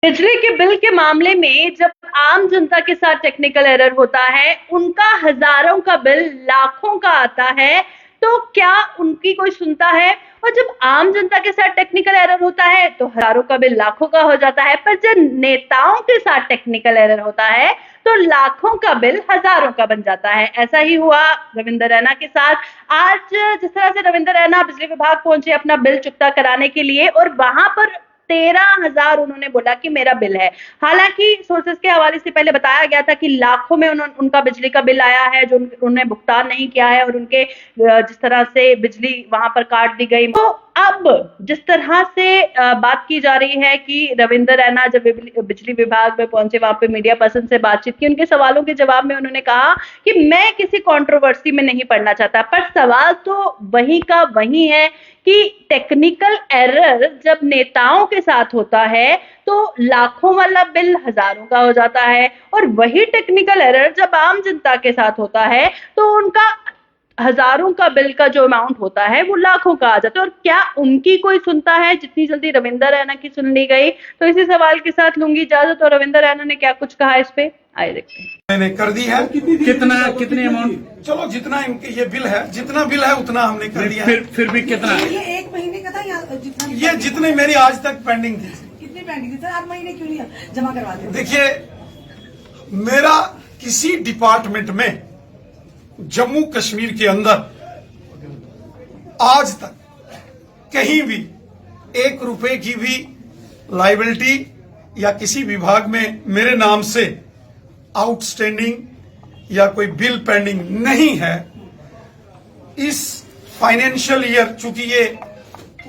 बिजली के बिल के मामले में जब आम जनता के साथ टेक्निकल एरर होता है, उनका हजारों का बिल लाखों का आता है, तो क्या उनकी कोई सुनता है? और जब आम जनता के साथ टेक्निकल एरर होता है तो हजारों का बिल लाखों का हो जाता है, पर जब नेताओं के साथ टेक्निकल एरर होता है तो लाखों का बिल हजारों का बन जाता है। ऐसा ही हुआ रविंद्र रैना के साथ। आज जिस तरह से रविंद्र रैना बिजली विभाग पहुंचे अपना बिल चुकता कराने के लिए, और वहां पर 13,000 उन्होंने बोला कि मेरा बिल है। हालांकि सोर्सेस के हवाले से पहले बताया गया था कि लाखों में उनका बिजली का बिल आया है जो उन्होंने भुगतान नहीं किया है, और उनके जिस तरह से बिजली वहां पर काट दी गई। तो अब जिस तरह से बात की जा रही है कि रविंद्र रैना जब बिजली विभाग में पहुंचे, वहां पे मीडिया पर्सन से बातचीत की, उनके सवालों के जवाब में उन्होंने कहा कि मैं किसी कंट्रोवर्सी में नहीं पड़ना चाहता, पर सवाल तो वही का वही है कि टेक्निकल एरर जब नेताओं के साथ होता है तो लाखों वाला बिल हजारों का हो जाता है, और वही टेक्निकल एरर जब आम जनता के साथ होता है तो उनका हजारों का बिल का जो अमाउंट होता है वो लाखों का आ जाता है। और क्या उनकी कोई सुनता है जितनी जल्दी रविंद्र रैना की सुन ली गई? तो इसी सवाल के साथ लूंगी इजाजत, और रविंद्र रैना ने क्या कुछ कहा इस पे, आइए देखते हैं। मैंने कर दी है। कितने अमाउंट? चलो जितना इनके ये बिल है, जितना बिल है उतना हमने कर दिया। फिर भी कितना? ये 1 महीने का था या जितना? ये जितने मेरी आज तक पेंडिंग थी। कितनी पेंडिंग थी सर? 8 महीने क्यों नहीं जमा करवाते? देखिए, मेरा किसी डिपार्टमेंट में जम्मू कश्मीर के अंदर आज तक कहीं भी 1 रुपए की भी लायबिलिटी या किसी विभाग में मेरे नाम से आउटस्टैंडिंग या कोई बिल पेंडिंग नहीं है। इस फाइनेंशियल ईयर, चूंकि ये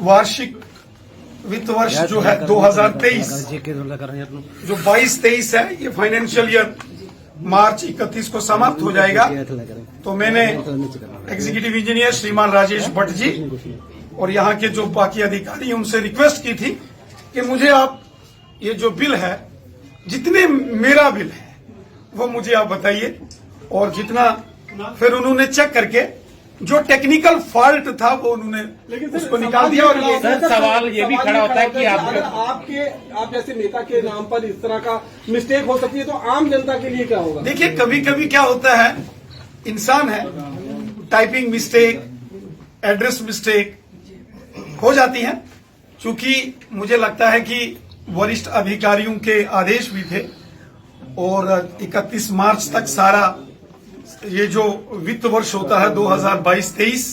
वार्षिक वित्त वर्ष जो है 2023 जो 22-23 है, ये फाइनेंशियल ईयर मार्च 31 को समाप्त हो जाएगा। तो मैंने एग्जीक्यूटिव इंजीनियर श्रीमान राजेश भट्ट जी और यहाँ के जो बाकी अधिकारी उनसे रिक्वेस्ट की थी कि मुझे आप ये जो बिल है, जितने मेरा बिल है वो मुझे आप बताइए, और जितना फिर उन्होंने चेक करके जो टेक्निकल फॉल्ट था वो उन्होंने उसको निकाल दिया। और ये सवाल ये भी खड़ा होता है कि आप जैसे नेता के नाम पर इस तरह का मिस्टेक हो सकती है, तो आम जनता के लिए क्या होगा? देखिए, कभी कभी क्या होता है, इंसान है, टाइपिंग मिस्टेक, एड्रेस मिस्टेक हो जाती है। चूंकि मुझे लगता है कि वरिष्ठ अधिकारियों के आदेश भी थे और 31 मार्च तक सारा ये जो वित्त वर्ष होता है 2022-23,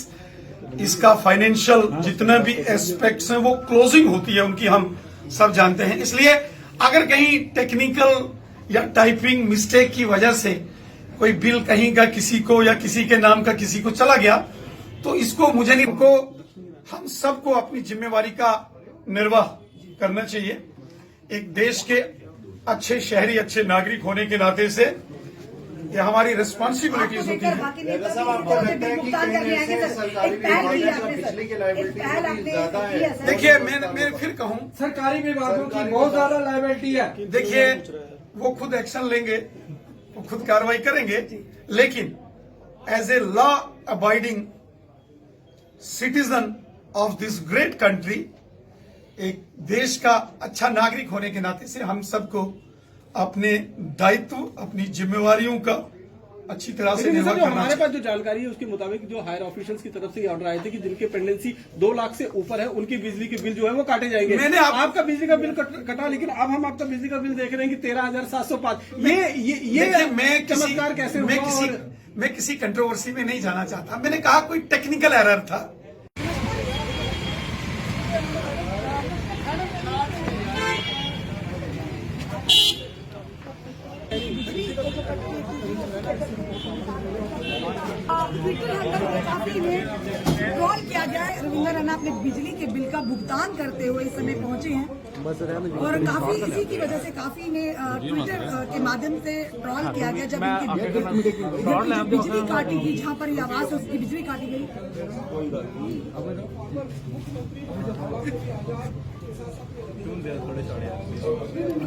इसका फाइनेंशियल जितने भी एस्पेक्ट्स हैं वो क्लोजिंग होती है उनकी, हम सब जानते हैं। इसलिए अगर कहीं टेक्निकल या टाइपिंग मिस्टेक की वजह से कोई बिल कहीं का किसी को या किसी के नाम का किसी को चला गया, तो इसको मुझे नहीं, को हम सबको अपनी जिम्मेवारी का निर्वाह करना चाहिए। एक देश के अच्छे शहरी, अच्छे नागरिक होने के नाते से ये हमारी रिस्पॉन्सिबिलिटीज होती है। देखिए, मैं फिर कहूं, सरकारी विभागों की बहुत ज्यादा लायबिलिटी है। देखिए, वो खुद एक्शन लेंगे, वो खुद कार्रवाई करेंगे, लेकिन as a law abiding citizen of this great country, एक देश का अच्छा नागरिक होने के नाते से हम सबको अपने दायित्व, अपनी जिम्मेवारियों का अच्छी तरह से निर्वाह करना। हमारे पास जो जानकारी है उसके मुताबिक जो हायर ऑफिशियल्स की तरफ से ये ऑर्डर आए थे कि जिनके पेंडेंसी 2 लाख से ऊपर है उनकी बिजली के बिल जो है वो काटे जाएंगे। मैंने आपका बिजली का बिल कटा, लेकिन अब हम आपका बिजली का बिल देख रहे हैं कि 13,705। ये मैं चमत्कार कैसे हुआ? मैं किसी कंट्रोवर्सी में नहीं जाना चाहता। मैंने कहा कोई टेक्निकल एरर था। ट्विटर हैंडल में काफी ट्रोल किया गया है। रविंद्र रैना अपने बिजली के बिल का भुगतान करते हुए इस समय पहुंचे हैं, और काफी इसी की वजह से काफी ने ट्विटर के माध्यम से ट्रोल किया गया जब इनकी बिजली काटी गई, जहां पर ये आवास है उसकी बिजली काटी गई।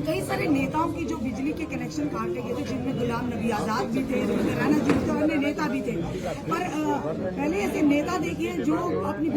कई सारे नेताओं की जो बिजली के कनेक्शन काटे गए थे, जिनमें गुलाम नबी आजाद भी थे, रविंद्र रैना जी थे, अन्य नेता भी थे, पर पहले ऐसे नेता देखिए जो अपनी